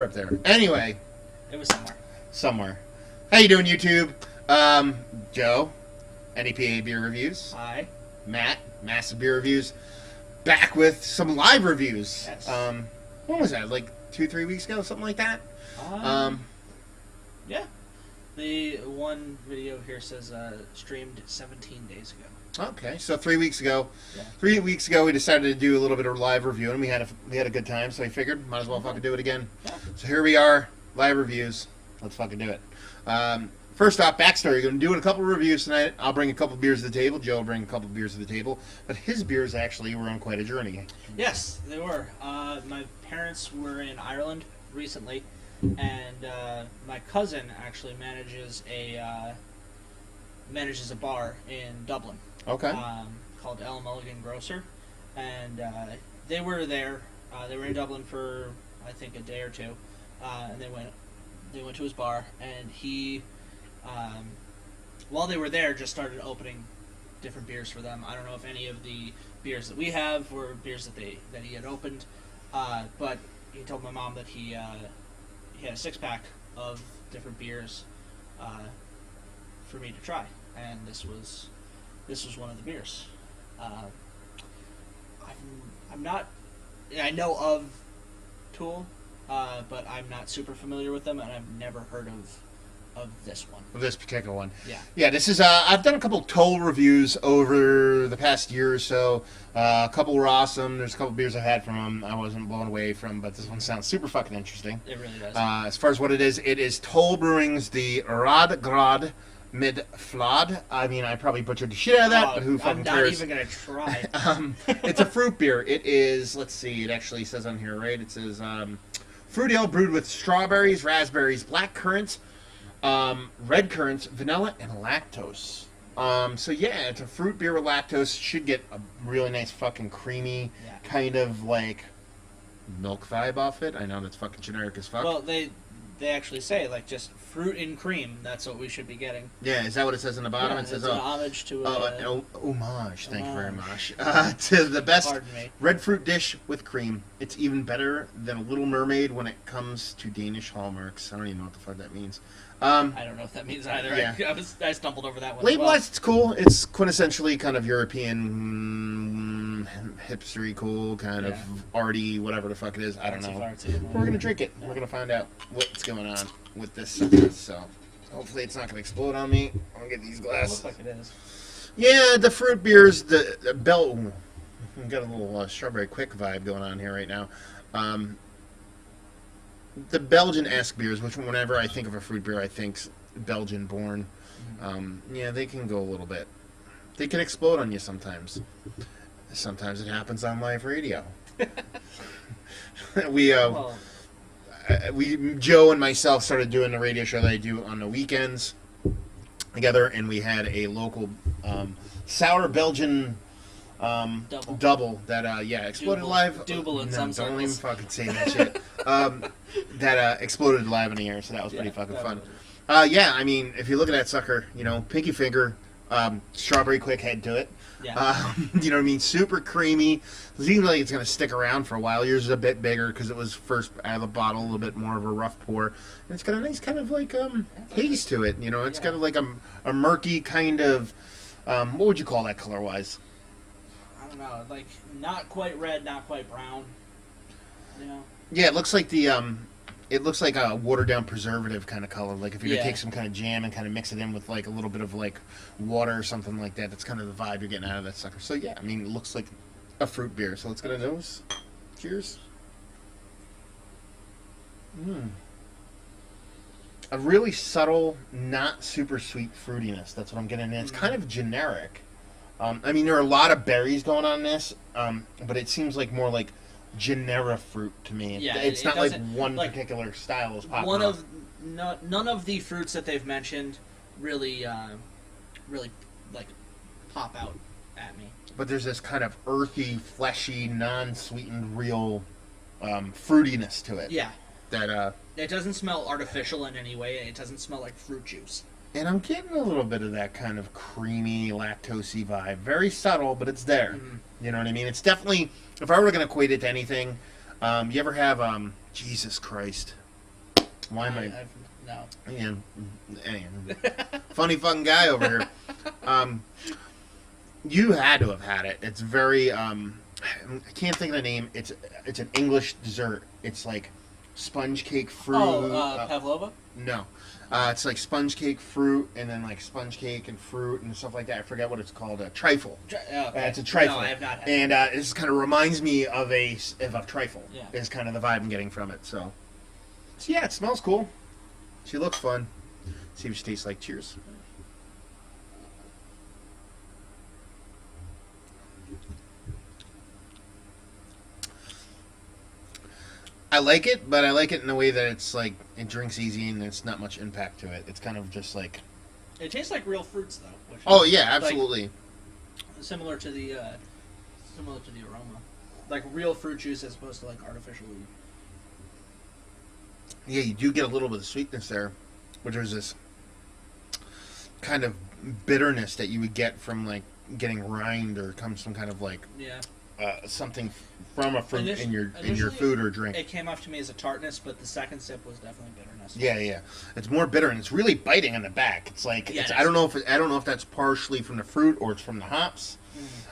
Up there. Anyway, It was somewhere. somewhere. How you doing, YouTube? Joe, NEPA beer reviews. Hi. Matt, massive beer reviews. Back with some live reviews. Yes. When was that? Like 2-3 weeks ago, something like that. Yeah. The one video here says streamed 17 days ago. Okay, so 3 weeks ago. Yeah. 3 weeks ago, we decided to do a little bit of live review, and we had a good time. So I figured, might as well fucking do it again. Yeah. So here we are, live reviews. Let's fucking do it. First off, backstory. We're going to do a couple of reviews tonight. I'll bring a couple of beers to the table. Joe will bring a couple of beers to the table. But his beers actually were on quite a journey. Yes, they were. My parents were in Ireland recently, and my cousin actually manages a bar in Dublin. Okay. Called El Mulligan Grocer, and they were there. They were in Dublin for I think a day or two, and they went to his bar, and he, while they were there, just started opening different beers for them. I don't know if any of the beers that we have were beers that he had opened, but he told my mom that he had a 6-pack of different beers for me to try, and this was one of the beers. I'm not. I know of Tool, but I'm not super familiar with them, and I've never heard of this one. This particular one. Yeah. Yeah, this is, I've done a couple Toll reviews over the past year or so. A couple were awesome. There's a couple beers I had from them I wasn't blown away from, but this one sounds super fucking interesting. It really does. As far as what it is Toll Brewing's the Rødgrød Mid Fløde. I mean, I probably butchered the shit out of that, but who fucking cares? I'm not even gonna try. It's a fruit beer. It is, let's see, it actually says on here, right? It says, fruit ale brewed with strawberries, raspberries, black currants, red currants, vanilla, and lactose. So yeah, it's a fruit beer with lactose. Should get a really nice fucking creamy, kind of like milk vibe off it. I know that's fucking generic as fuck. Well, they actually say like just fruit and cream. That's what we should be getting. Yeah, is that what it says on the bottom? Yeah, it says an homage to homage. Thank you very much. To the best red fruit dish with cream. It's even better than a Little Mermaid when it comes to Danish hallmarks. I don't even know what the fuck that means. I don't know if that means either. Yeah. I stumbled over that one. Label-wise, it's cool. It's quintessentially kind of European, hipstery, cool, kind of arty, whatever the fuck it is. I don't know. We're gonna drink it. We're gonna find out what's going on with this. So hopefully it's not gonna explode on me. I'm gonna get these glasses. It looks like it is. Yeah, the fruit beers, the belt. We've got a little strawberry quick vibe going on here right now. The Belgian-esque beers, which whenever I think of a fruit beer, I think Belgian-born. Yeah, they can go a little bit. They can explode on you sometimes. Sometimes it happens on live radio. Joe and myself started doing the radio show that I do on the weekends together, and we had a local sour Belgian double that exploded live. Double in some circles. Don't even fucking say that shit. That exploded live in the air, so that was pretty fucking fun. Yeah, I mean, if you look at that sucker, pinky finger, strawberry quick head to it. Yeah. You know what I mean? Super creamy. It seems like it's going to stick around for a while. Yours is a bit bigger because it was first out of the bottle, a little bit more of a rough pour. And it's got a nice kind of like haze to it. It's got like a murky kind of, what would you call that color-wise? I don't know, like not quite red, not quite brown. Yeah, it looks like it looks like a watered down preservative kind of color. Like if you were to take some kind of jam and kind of mix it in with like a little bit of like water or something like that. That's kind of the vibe you're getting out of that sucker. So yeah, I mean, it looks like a fruit beer. So let's get a nose. Cheers. A really subtle, not super sweet fruitiness. That's what I'm getting. It's kind of generic. I mean, there are a lot of berries going on in this, but it seems like more like generic fruit to me. Yeah, it's not like one particular style is popping off. None of the fruits that they've mentioned really like pop out at me. But there's this kind of earthy, fleshy, non-sweetened, real fruitiness to it. Yeah. That it doesn't smell artificial in any way. It doesn't smell like fruit juice. And I'm getting a little bit of that kind of creamy, lactosey vibe. Very subtle, but it's there. Mm-hmm. You know what I mean? It's definitely, if I were going to equate it to anything, you ever have, Jesus Christ, Why am I? No. Funny fucking guy over here. You had to have had it. It's very. I can't think of the name. It's an English dessert. It's like sponge cake fruit. Pavlova? No. It's like sponge cake fruit and then like sponge cake and fruit and stuff like that. I forget what it's called. Trifle. Okay. It's a trifle. No, I have not had and this kind of reminds me of a trifle. Yeah. Is kind of the vibe I'm getting from it. So yeah, it smells cool. She looks fun. See if she tastes like. Cheers. I like it, but I like it in a way that it's like it drinks easy and there's not much impact to it. It's kind of just like. It tastes like real fruits, though. Which Oh is, yeah, absolutely. Like, similar to the aroma, like real fruit juice as opposed to like artificially. Yeah, you do get a little bit of sweetness there, which is this kind of bitterness that you would get from like getting rind or comes from kind of like something from a fruit in your food or drink. It came off to me as a tartness, but the second sip was definitely bitterness. Yeah, it's more bitter and it's really biting on the back. It's like I don't know if that's partially from the fruit or it's from the hops,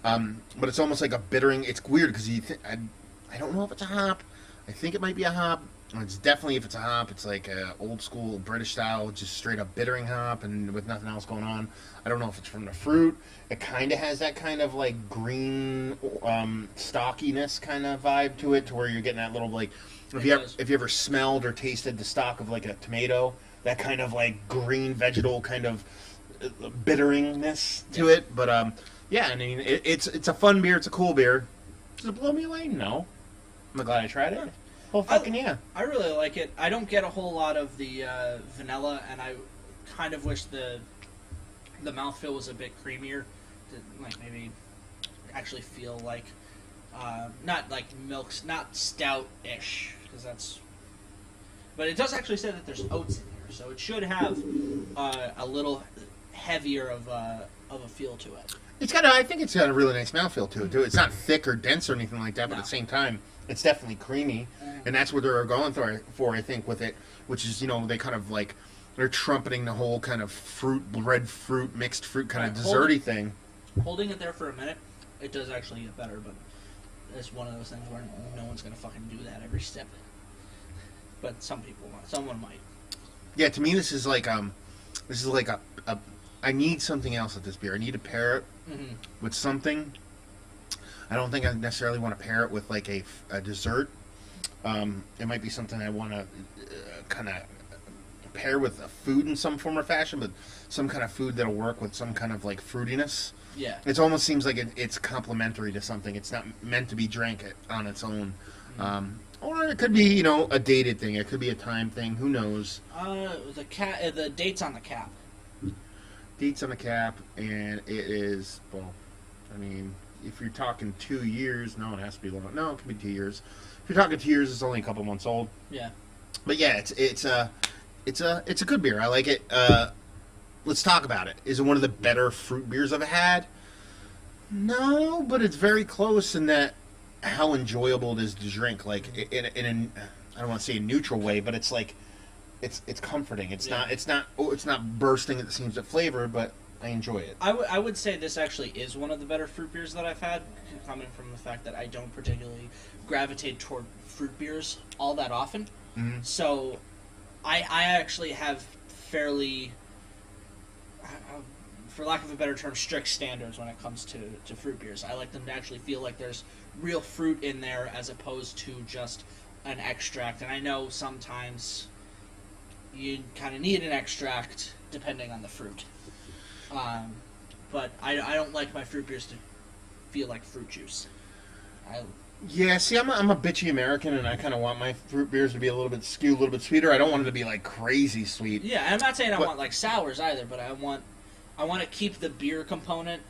but it's almost like a bittering. It's weird because I don't know if it's a hop. I think it might be a hop. It's definitely, if it's a hop, it's like a old school British style, just straight up bittering hop and with nothing else going on. I don't know if it's from the fruit. It kind of has that kind of like green stockiness kind of vibe to it, to where you're getting that little like, if you ever smelled or tasted the stalk of like a tomato, that kind of like green vegetal kind of bitteringness to it. But yeah, I mean it's a fun beer. It's a cool beer. Does it blow me away? No. I'm glad I tried it. Oh, fucking yeah. I really like it. I don't get a whole lot of the vanilla, and I kind of wish the mouthfeel was a bit creamier to like maybe actually feel like not like milks, not stout-ish, because that's. But it does actually say that there's oats in here, so it should have a little heavier of a feel to it. I think it's got a really nice mouthfeel to it too. It's not thick or dense or anything like that, but at the same time, it's definitely creamy, and that's what they're going for, I think, with it, which is, they kind of like, they're trumpeting the whole kind of red fruit, mixed fruit kind of desserty thing. Holding it there for a minute, it does actually get better, but it's one of those things where no one's going to fucking do that every step. But someone might. Yeah, to me, this is like a I need something else with this beer. I need to pair it with something. I don't think I necessarily want to pair it with like a dessert. It might be something I want to kind of pair with a food in some form or fashion, but some kind of food that'll work with some kind of like fruitiness. Yeah. It almost seems like it's complementary to something. It's not meant to be drank on its own. Or it could be, a dated thing. It could be a time thing. Who knows? The date's on the cap. Date's on the cap, and it is, well, I mean, if you're talking 2 years, no, it has to be long. No, it could be 2 years. If you're talking 2 years, it's only a couple months old. Yeah. But yeah, it's a good beer. I like it. Let's talk about it. Is it one of the better fruit beers I've had? No, but it's very close in that how enjoyable it is to drink. Like in I don't want to say a neutral way, but it's like it's comforting. It's not bursting at the seams of flavor, but I enjoy it. I would say this actually is one of the better fruit beers that I've had, coming from the fact that I don't particularly gravitate toward fruit beers all that often. Mm-hmm. So I actually have fairly, for lack of a better term, strict standards when it comes to fruit beers. I like them to actually feel like there's real fruit in there as opposed to just an extract. And I know sometimes you kind of need an extract depending on the fruit. But I don't like my fruit beers to feel like fruit juice. Yeah, see, I'm a bitchy American, and I kind of want my fruit beers to be a little bit skewed, a little bit sweeter. I don't want it to be like crazy sweet. Yeah, and I'm not saying I want like sours either, but I want to keep the beer component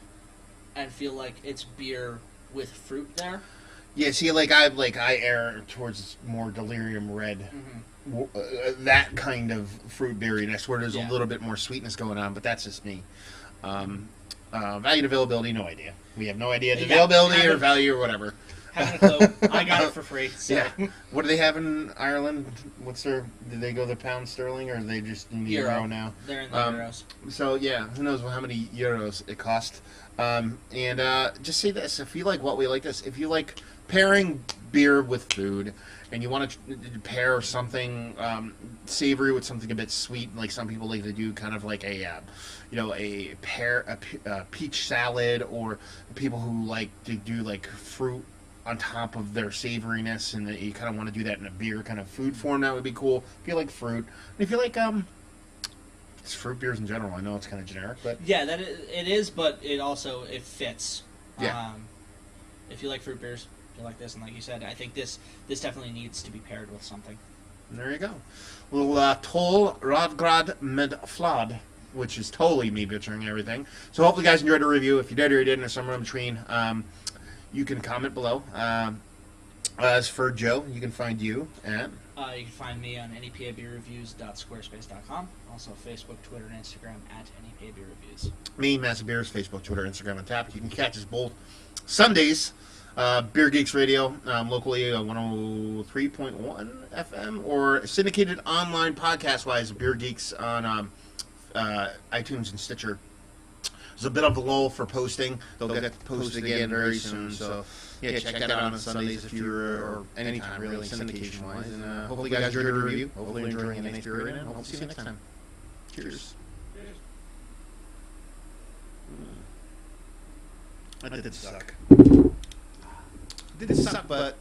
and feel like it's beer with fruit there. Yeah, see, I err towards more delirium red. That kind of fruit beeriness where there's a little bit more sweetness going on, but that's just me. Value and availability, no idea. We have no idea the availability or value or whatever. Haven't a clue. I got it for free. So. Yeah. What do they have in Ireland? What's their? Did they go the pound sterling, or are they just in the euro now? They're in the euros. So yeah, who knows how many euros it cost? And just say this: if you like what we like this, if you like pairing beer with food, and you want to pair something savory with something a bit sweet, like some people like to do, kind of like a peach salad, or people who like to do like fruit on top of their savoriness, and you kind of want to do that in a beer kind of food form, that would be cool. If you like fruit, and if you like it's fruit beers in general. I know it's kind of generic, but yeah, it is, but it fits. Yeah. If you like fruit beers, if you like this, and like you said, I think this definitely needs to be paired with something. There you go. Little Toll Rødgrød med Fløde, which is totally me butchering everything. So hopefully you guys enjoyed the review. If you did or you didn't, or somewhere in between, you can comment below. As for Joe, you can find you at... You can find me on nepabeerreviews.squarespace.com. Also Facebook, Twitter, and Instagram at nepabeerreviews. Me, Massive Beers, Facebook, Twitter, Instagram, and Tap. You can catch us both Sundays, Beer Geeks Radio, locally 103.1 FM, or syndicated online podcast-wise, Beer Geeks on iTunes and Stitcher. There's a bit of a lull for posting. They'll get posted again very soon, so yeah, check that out on Sundays if you're, or anytime really, syndication-wise. And hopefully you guys enjoyed the review. Hopefully you're enjoying a nice beer right now. Hope to see you next time. Cheers. That did suck. It did suck, but